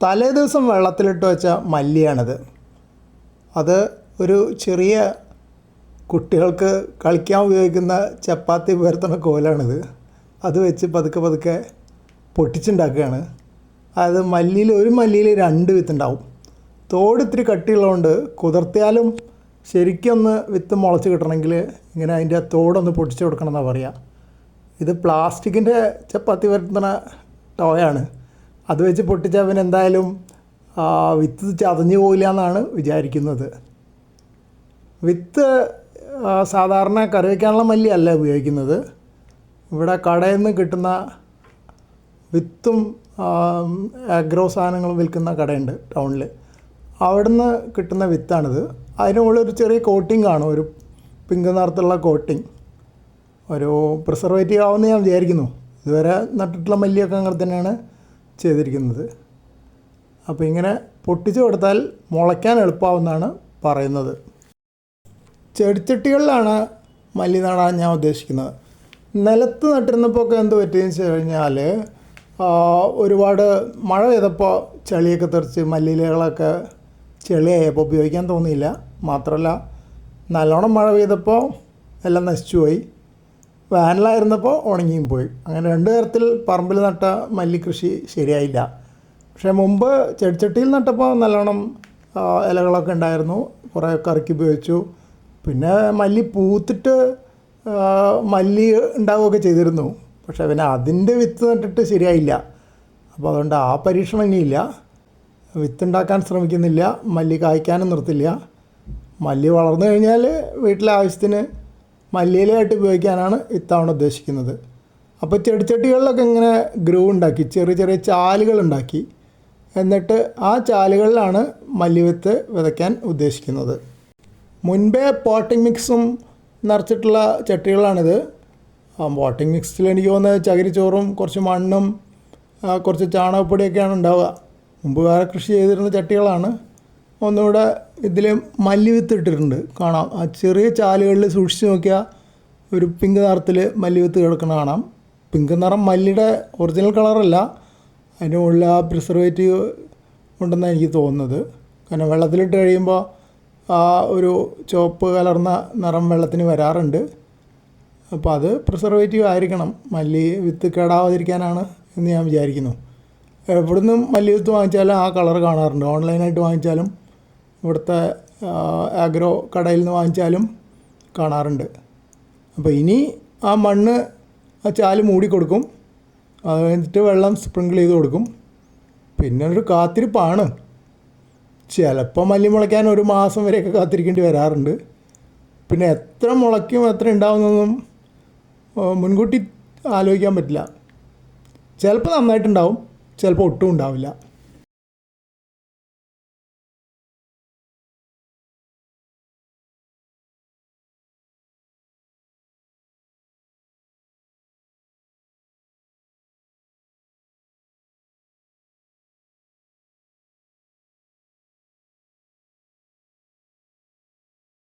തലേ ദിവസം വെള്ളത്തിലിട്ട് വെച്ച മല്ലിയാണിത്. അത് ഒരു ചെറിയ കുട്ടികൾക്ക് കളിക്കാൻ ഉപയോഗിക്കുന്ന ചപ്പാത്തി പരത്തുന്ന കോലാണിത്. അത് വെച്ച് പതുക്കെ പതുക്കെ പൊട്ടിച്ചുണ്ടാക്കുകയാണ്. അതായത് ഒരു മല്ലിയിൽ 2 വിത്തുണ്ടാവും. തോട് ഇത്തിരി കട്ടിയുള്ളതുകൊണ്ട് കുതിർത്തിയാലും ശരിക്കൊന്ന് വിത്ത് മുളച്ച് കിട്ടണമെങ്കിൽ ഇങ്ങനെ അതിൻ്റെ തോടൊന്ന് പൊട്ടിച്ച് കൊടുക്കണം എന്നാണ് പറയുക. ഇത് പ്ലാസ്റ്റിക്കിൻ്റെ ചപ്പാത്തി പരത്തുന്ന ടോയാണ്. അത് വെച്ച് പൊട്ടിച്ചാൽ പിന്നെ എന്തായാലും വിത്ത് ചതഞ്ഞു പോയില്ല എന്നാണ് വിചാരിക്കുന്നത്. വിത്ത് സാധാരണ കറി വയ്ക്കാനുള്ള മല്ലി അല്ല ഉപയോഗിക്കുന്നത്. ഇവിടെ കടയിൽ നിന്ന് കിട്ടുന്ന വിത്തും അഗ്രോ സാധനങ്ങളും വിൽക്കുന്ന കടയുണ്ട് ടൗണിൽ. അവിടുന്ന് കിട്ടുന്ന വിത്താണിത്. അതിന് മുകളിൽ ഒരു ചെറിയ കോട്ടിങ് കാണും, ഒരു പിങ്ക് നിറത്തുള്ള കോട്ടിങ്. ഒരു പ്രിസർവേറ്റീവ് ആവുമെന്ന് ഞാൻ വിചാരിക്കുന്നു. ഇതുവരെ നട്ടിട്ടുള്ള മല്ലിയൊക്കെ അങ്ങനെ തന്നെയാണ് ചെയ്തിരിക്കുന്നത്. അപ്പോൾ ഇങ്ങനെ പൊട്ടിച്ച് കൊടുത്താൽ മുളയ്ക്കാൻ എളുപ്പമാവുമെന്നാണ് പറയുന്നത്. ചെടിച്ചട്ടികളിലാണ് മല്ലി നടാൻ ഞാൻ ഉദ്ദേശിക്കുന്നത്. നിലത്ത് നട്ടിരുന്നപ്പോൾ ഒക്കെ എന്ത് പറ്റിയെന്ന് വെച്ച് കഴിഞ്ഞാൽ ഒരുപാട് മഴ പെയ്തപ്പോൾ ചളിയൊക്കെ തെറിച്ച് മല്ലിയിലകളൊക്കെ ചെളിയായപ്പോൾ ഉപയോഗിക്കാൻ തോന്നിയില്ല. മാത്രമല്ല നല്ലോണം മഴ പെയ്തപ്പോൾ എല്ലാം നശിച്ചു പോയി. വേനലായിരുന്നപ്പോൾ ഉണങ്ങിയും പോയി. അങ്ങനെ 2 തരത്തിൽ പറമ്പിൽ നട്ട മല്ലിക്കൃഷി ശരിയായില്ല. പക്ഷേ മുമ്പ് ചെടിച്ചട്ടിയിൽ നട്ടപ്പോൾ നല്ലോണം ഇലകളൊക്കെ ഉണ്ടായിരുന്നു. കുറേ കറിക്ക് ഉപയോഗിച്ചു. പിന്നെ മല്ലി പൂത്തിട്ട് മല്ലി ഉണ്ടാവുകയൊക്കെ ചെയ്തിരുന്നു. പക്ഷേ പിന്നെ അതിൻ്റെ വിത്ത് നട്ടിട്ട് ശരിയായില്ല. അപ്പോൾ അതുകൊണ്ട് ആ പരീക്ഷണം ഇനിയില്ല. വിത്തുണ്ടാക്കാൻ ശ്രമിക്കുന്നില്ല. മല്ലി കായ്ക്കാനും നിർത്തില്ല. മല്ലി വളർന്നു കഴിഞ്ഞാൽ വീട്ടിലെ ആവശ്യത്തിന് മല്ലിയിലയായിട്ട് ഉപയോഗിക്കാനാണ് ഇത്തവണ ഉദ്ദേശിക്കുന്നത്. അപ്പോൾ ചെടിച്ചട്ടികളിലൊക്കെ ഇങ്ങനെ ഗ്രൂ ഉണ്ടാക്കി ചെറിയ ചെറിയ ചാലുകളുണ്ടാക്കി, എന്നിട്ട് ആ ചാലുകളിലാണ് മല്ലിവിത്ത് വിതയ്ക്കാൻ ഉദ്ദേശിക്കുന്നത്. മുൻപേ പോട്ടിംഗ് മിക്സും നിറച്ചിട്ടുള്ള ചട്ടികളാണിത്. പോട്ടിംഗ് മിക്സിൽ എനിക്ക് തോന്നുന്നത് ചകിരിച്ചോറും കുറച്ച് മണ്ണും കുറച്ച് ചാണകപ്പൊടിയൊക്കെയാണ് ഉണ്ടാവുക. മുമ്പ് വേറെ കൃഷി ചെയ്തിരുന്ന ചട്ടികളാണ്. ഒന്നുകൂടെ ഇതിൽ മല്ലിവിത്ത് ഇട്ടിട്ടുണ്ട്, കാണാം. ആ ചെറിയ ചാലുകളിൽ സൂക്ഷിച്ച് നോക്കിയാൽ ഒരു പിങ്ക് നിറത്തിൽ മല്ലിവിത്ത് കിടക്കുന്ന കാണാം. പിങ്ക് നിറം മല്ലിയുടെ ഒറിജിനൽ കളറല്ല, അതിൻ്റെ മുകളിൽ ആ പ്രിസർവേറ്റീവ് ഉണ്ടെന്നാണ് എനിക്ക് തോന്നുന്നത്. കാരണം വെള്ളത്തിലിട്ട് കഴിയുമ്പോൾ ആ ഒരു ചുവപ്പ് കലർന്ന നിറം വെള്ളത്തിന് വരാറുണ്ട്. അപ്പോൾ അത് പ്രിസർവേറ്റീവ് ആയിരിക്കണം. മല്ലി വിത്ത് കേടാവാതിരിക്കാനാണ് എന്ന് ഞാൻ വിചാരിക്കുന്നു. എവിടുന്ന് മല്ലി വിത്ത് വാങ്ങിച്ചാലും ആ കളർ കാണാറുണ്ട്. ഓൺലൈനായിട്ട് വാങ്ങിച്ചാലും ഇവിടുത്തെ ആഗ്രോ കടയിൽ നിന്ന് വാങ്ങിച്ചാലും കാണാറുണ്ട്. അപ്പോൾ ഇനി ആ മണ്ണ് ആ ചാല് മൂടിക്കൊടുക്കും. അത് കഴിഞ്ഞിട്ട് വെള്ളം സ്പ്രിങ്കിൾ ചെയ്ത് കൊടുക്കും. പിന്നെ ഒരു കാത്തിരിപ്പാണ്. ചിലപ്പോൾ മല്ലി മുളയ്ക്കാൻ 1 മാസം വരെയൊക്കെ കാത്തിരിക്കേണ്ടി വരാറുണ്ട്. പിന്നെ എത്ര മുളയ്ക്കും എത്ര ഉണ്ടാവുന്നതൊന്നും മുൻകൂട്ടി ആലോചിക്കാൻ പറ്റില്ല. ചിലപ്പോൾ നന്നായിട്ടുണ്ടാവും, ചിലപ്പോൾ ഒട്ടും ഉണ്ടാവില്ല.